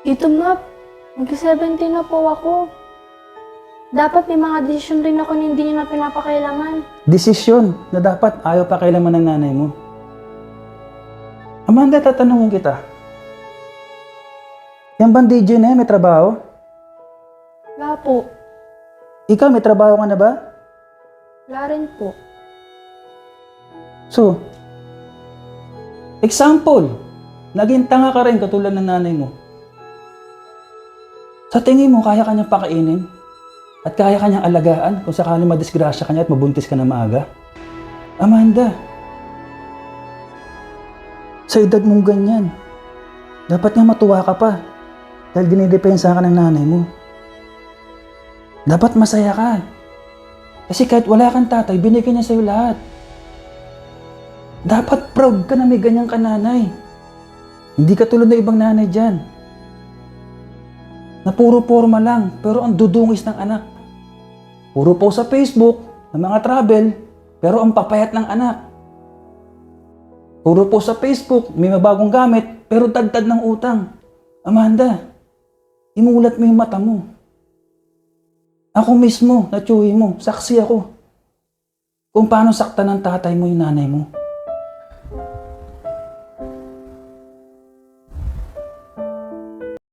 Ito nga, mag-17 na po ako. Dapat may mga desisyon rin ako na hindi niyo na pinapakailaman. Desisyon na dapat ayaw pa kailanman ng nanay mo. Amanda, tatanungin kita. Yan bang DJ na yan, may trabaho? Wala po. Ikaw, may trabaho ka na ba? Wala rin po. So, example, naging tanga ka rin katulad ng nanay mo. Sa tingin mo, kaya kanyang pakainin? At kaya kanyang alagaan kung sakaling madisgrasya kanya at mabuntis ka na maaga? Amanda, sa edad mong ganyan, dapat nga matuwa ka pa dahil dinidepensa ka ng nanay mo. Dapat masaya ka. Kasi kahit wala kang tatay, binigyan niya sa'yo lahat. Dapat proud ka na may ganyang kananay. Hindi ka tulad ng ibang nanay dyan. Na puro forma lang, pero ang dudungis ng anak. Puro post sa Facebook, ng mga travel, pero ang papayat ng anak. Puro post sa Facebook, may mabagong gamit, pero dagdag ng utang. Amanda, imulat mo yung mata mo. Ako mismo, natsuhi mo, saksi ako. Kung paano saktan ng tatay mo yung nanay mo.